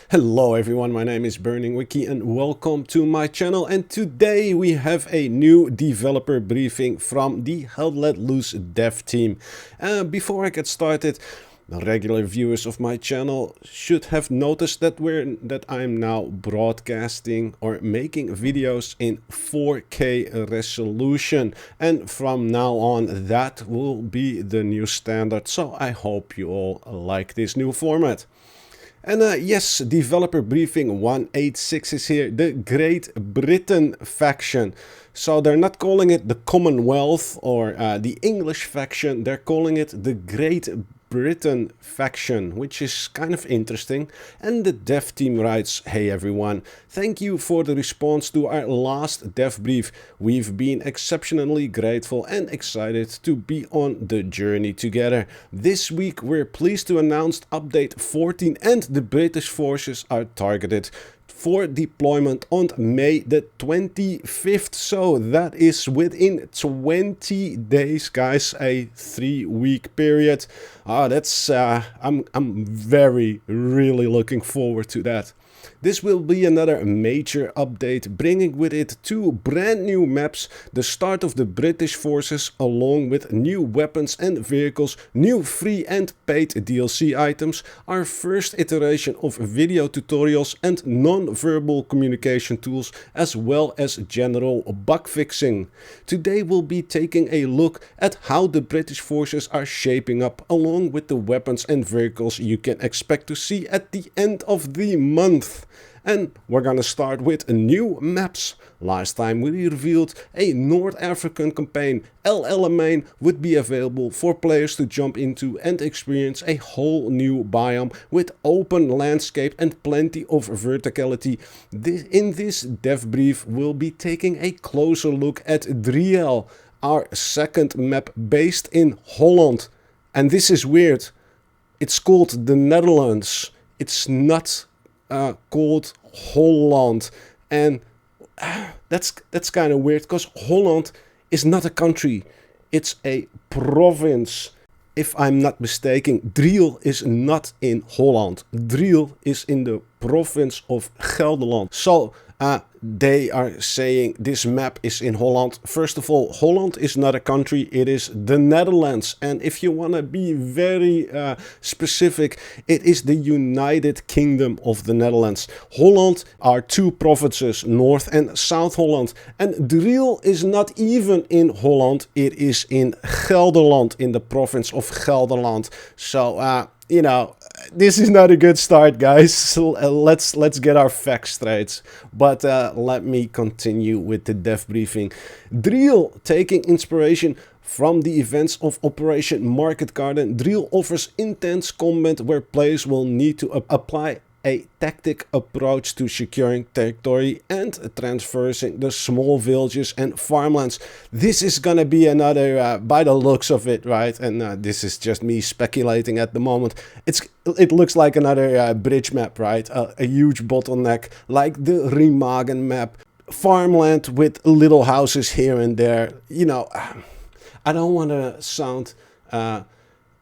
Hello everyone, my name is Burning Wiki and welcome to my channel, and today we have a new developer briefing from the Hell Let Loose dev team. Before I get started, regular viewers of my channel should have noticed that I'm now broadcasting or making videos in 4K resolution, and from now on that will be the new standard, so I hope you all like this new format. And yes, developer briefing 186 is here, the Great Britain faction. So they're not calling it the Commonwealth or the English faction, they're calling it the Great Britain faction, which is kind of interesting. And the dev team writes, "Hey everyone, thank you for the response to our last dev brief. We've been exceptionally grateful and excited to be on the journey together. This week we're pleased to announce update 14 and the British forces are targeted for deployment on May the 25th. So that is within 20 days, guys, a 3-week period. That's I'm really looking forward to that. This will be another major update, bringing with it 2 brand new maps, the start of the British forces, along with new weapons and vehicles, new free and paid DLC items, our first iteration of video tutorials and non-verbal communication tools, as well as general bug fixing. Today we'll be taking a look at how the British forces are shaping up, along with the weapons and vehicles you can expect to see at the end of the month. And we're gonna start with new maps. Last time we revealed a North African campaign, El Alamein, would be available for players to jump into and experience a whole new biome with open landscape and plenty of verticality. In this dev brief, we'll be taking a closer look at Driel, our second map based in Holland. And this is weird. It's called the Netherlands. It's not called Holland, and that's kind of weird because Holland is not a country, it's a province. If I'm not mistaken, Driel is not in Holland. Driel is in the province of Gelderland. So they are saying this map is in Holland. First of all, Holland is not a country, it is the Netherlands. And if you want to be very specific, it is the United Kingdom of the Netherlands. Holland are 2 provinces, North and South Holland. And Driel is not even in Holland, it is in Gelderland, in the province of Gelderland. So, you know, this is not a good start, guys. So, let's get our facts straight. But let me continue with the dev briefing. Driel, taking inspiration from the events of Operation Market Garden, Driel offers intense combat where players will need to apply a tactic approach to securing territory and traversing the small villages and farmlands. This is gonna be another, by the looks of it, right? And this is just me speculating at the moment. It looks like another bridge map, right? A huge bottleneck, like the Remagen map. Farmland with little houses here and there. You know, I don't want to sound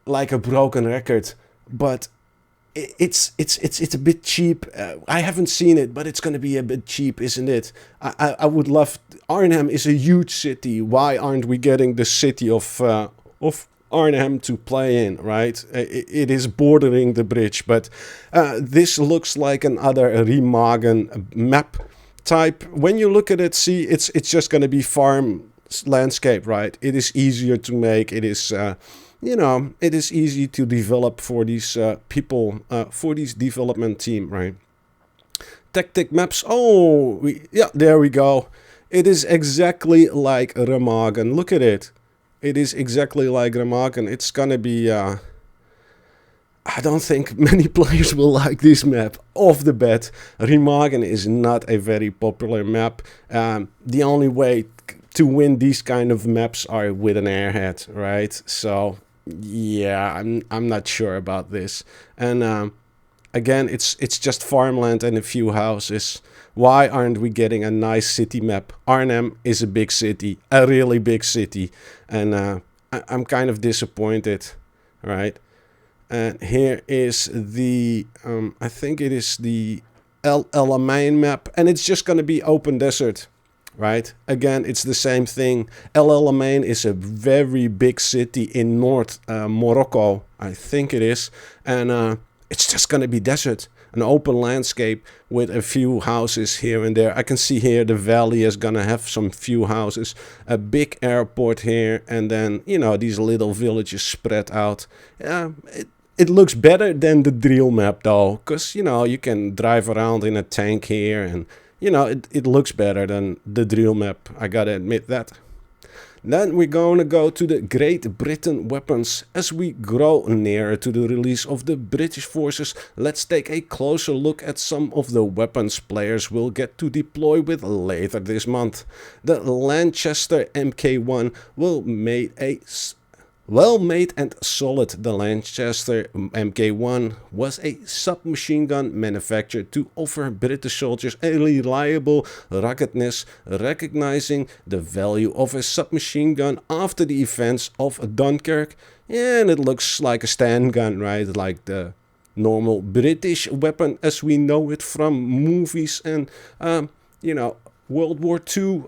like a broken record, but it's a bit cheap. I haven't seen it, but it's gonna be a bit cheap, isn't it? I would love. Arnhem is a huge city. Why aren't we getting the city of Arnhem to play in, right? It is bordering the bridge, but this looks like another Remagen map type. When you look at it, see, it's just gonna be farm landscape, right? It is easier to make. It is. You know, it is easy to develop for these people, for this development team, right? Tactic maps. Oh, yeah, there we go. It is exactly like Remagen. Look at it. It is exactly like Remagen. It's gonna be. I don't think many players will like this map off the bat. Remagen is not a very popular map. The only way to win these kind of maps are with an airhead, right? So. Yeah, I'm not sure about this. And again, it's just farmland and a few houses. Why aren't we getting a nice city map? Arnhem is a big city, a really big city, and I'm kind of disappointed, right? And here is the, I think it is the El Alamein map, and it's just going to be open desert, right? Again, it's the same thing. El Alamein is a very big city in North Morocco, I think it is, and it's just going to be desert. An open landscape with a few houses here and there. I can see here the valley is gonna have some few houses, a big airport here, and then, you know, these little villages spread out. It looks better than the Driel map though, because, you know, you can drive around in a tank here, and, you know, it looks better than the Driel map. I gotta admit that. Then we're going to go to the Great Britain weapons. As we grow nearer to the release of the British forces, let's take a closer look at some of the weapons players will get to deploy with later this month. The Lanchester Mk1 will make a well made and solid. The Lanchester Mk1 was a submachine gun manufactured to offer British soldiers a reliable ruggedness, recognizing the value of a submachine gun after the events of Dunkirk. And it looks like a stand gun, right? Like the normal British weapon as we know it from movies and, you know, World War II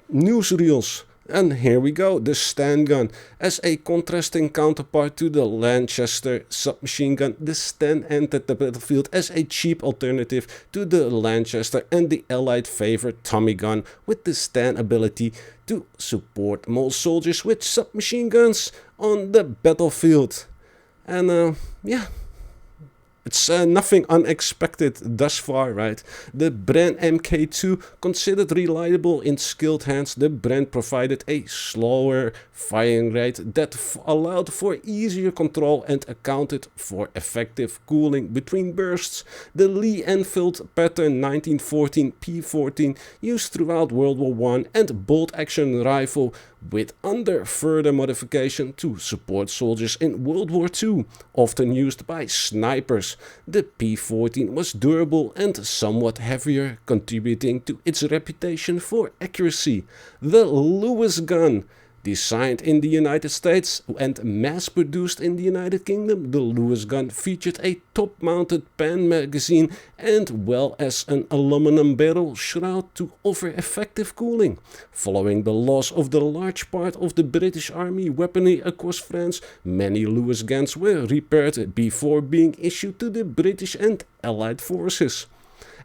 newsreels. And here we go, the stand gun. As a contrasting counterpart to the Lanchester submachine gun, the Sten entered the battlefield as a cheap alternative to the Lanchester and the Allied favorite Tommy gun, with the Sten ability to support more soldiers with submachine guns on the battlefield. And yeah, it's nothing unexpected thus far, right? The Bren Mk2, considered reliable in skilled hands, the Bren provided a slower firing rate that allowed for easier control and accounted for effective cooling between bursts. The Lee Enfield pattern 1914 P14 used throughout World War I and bolt-action rifle with under further modification to support soldiers in World War II, often used by snipers. The P14 was durable and somewhat heavier, contributing to its reputation for accuracy. The Lewis gun, designed in the United States and mass-produced in the United Kingdom, the Lewis gun featured a top-mounted pan magazine as well as an aluminum barrel shroud to offer effective cooling. Following the loss of the large part of the British Army weaponry across France, many Lewis guns were repaired before being issued to the British and Allied forces.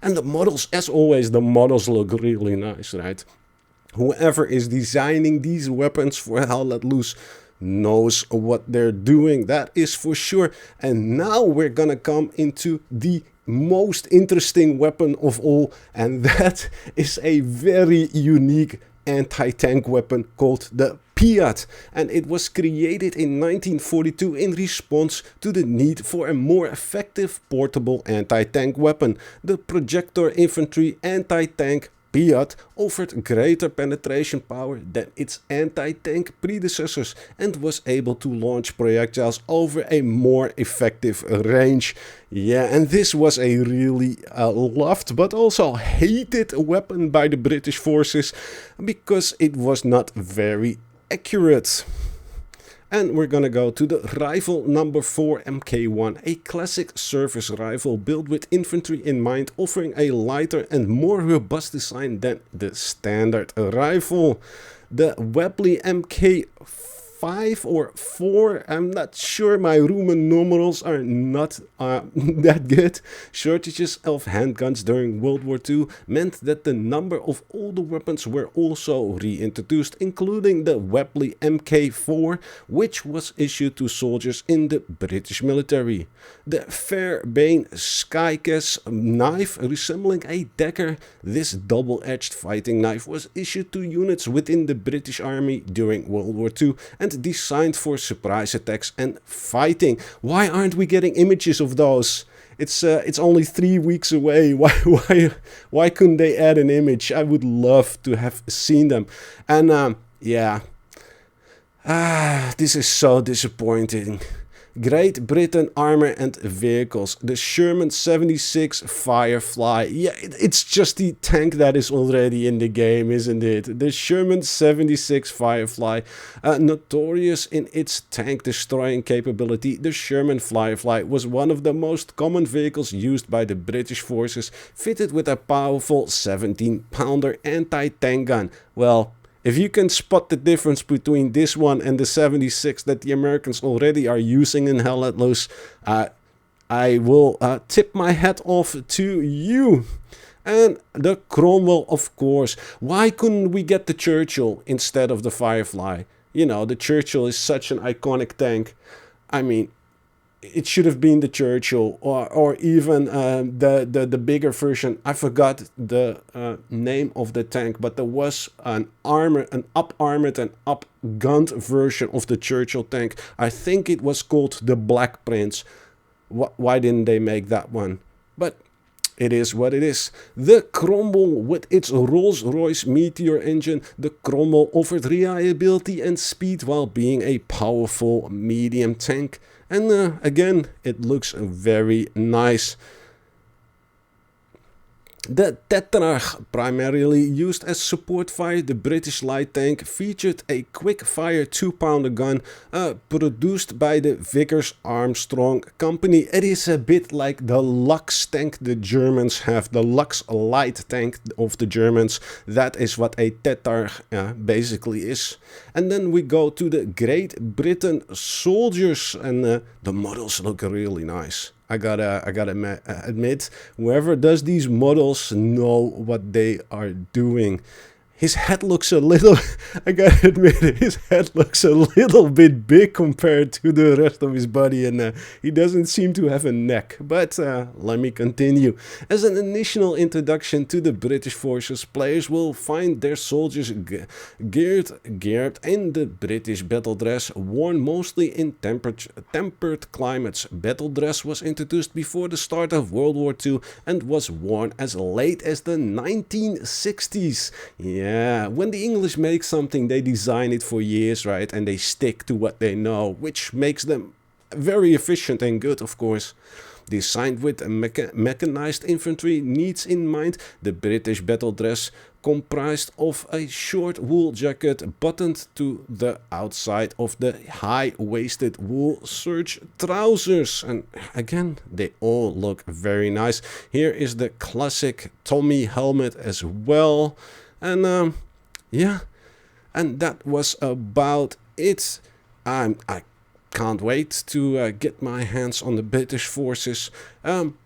And the models, as always, the models look really nice, right? Whoever is designing these weapons for Hell Let Loose knows what they're doing, that is for sure. And now we're gonna come into the most interesting weapon of all, and that is a very unique anti-tank weapon called the Piat, and it was created in 1942 in response to the need for a more effective portable anti-tank weapon. The projector infantry anti-tank Piat offered greater penetration power than its anti-tank predecessors and was able to launch projectiles over a more effective range. Yeah, and this was a really loved but also hated weapon by the British forces because it was not very accurate. And we're gonna go to the rifle number 4 Mk1, a classic service rifle built with infantry in mind, offering a lighter and more robust design than the standard rifle. The Webley Mk5 or 4, I'm not sure, my Roman numerals are not that good. Shortages of handguns during World War II meant that the number of older weapons were also reintroduced, including the Webley Mk4, which was issued to soldiers in the British military. The Fairbairn Skycast knife, resembling a dagger, this double-edged fighting knife was issued to units within the British Army during World War II and designed for surprise attacks and fighting. Why aren't we getting images of those? It's only 3 weeks away. Why couldn't they add an image? I would love to have seen them. And yeah, this is so disappointing. Great Britain armor and vehicles. The Sherman 76 Firefly. Yeah, it's just the tank that is already in the game, isn't it? The Sherman 76 Firefly. Notorious in its tank destroying capability, the Sherman Firefly was one of the most common vehicles used by the British forces, fitted with a powerful 17-pounder anti-tank gun. Well, if you can spot the difference between this one and the 76 that the Americans already are using in Hell Let Loose, I will tip my hat off to you. And the Cromwell, of course. Why couldn't we get the Churchill instead of the Firefly? You know, the Churchill is such an iconic tank. I mean, it should have been the Churchill, or even the bigger version. I forgot the name of the tank, but there was an up-armored and up-gunned version of the Churchill tank. I think it was called the Black Prince. Why didn't they make that one? But it is what it is. The Cromwell, with its Rolls-Royce Meteor engine, the Cromwell offered reliability and speed while being a powerful medium tank. And again, it looks very nice. The Tetrarch, primarily used as support fire, the British light tank, featured a quick-fire 2-pounder gun produced by the Vickers Armstrong Company. It is a bit like the Lux tank the Germans have, the Lux light tank of the Germans. That is what a Tetrarch basically is. And then we go to the Great Britain soldiers, and the models look really nice. I gotta admit, whoever does these models know what they are doing. His head looks a little, I gotta admit, his head looks a little bit big compared to the rest of his body, and he doesn't seem to have a neck. But let me continue. As an initial introduction to the British forces, players will find their soldiers geared in the British battle dress, worn mostly in tempered climates. Battle dress was introduced before the start of World War II and was worn as late as the 1960s. Yeah, when the English make something, they design it for years, right? And they stick to what they know, which makes them very efficient and good, of course. Designed with mechanized infantry needs in mind, the British battle dress comprised of a short wool jacket buttoned to the outside of the high-waisted wool serge trousers. And again, they all look very nice. Here is the classic Tommy helmet as well. And yeah, and that was about it. I can't wait to get my hands on the British forces. In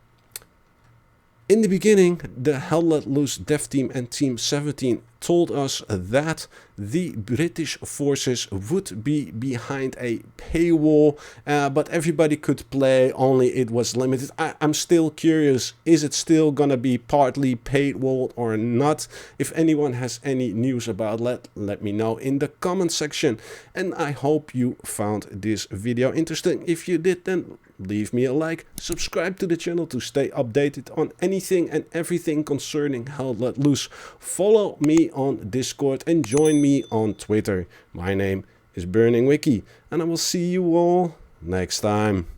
the beginning, the Hell Let Loose Dev Team and Team 17 told us that the British forces would be behind a paywall, but everybody could play, only it was limited. I'm still curious, is it still gonna be partly paywall or not? If anyone has any news about it, let me know in the comment section. And I hope you found this video interesting. If you did, then leave me a like, subscribe to the channel to stay updated on anything and everything concerning Hell Let Loose. Follow me on Discord and join me on Twitter. My name is Burning Wiki, and I will see you all next time.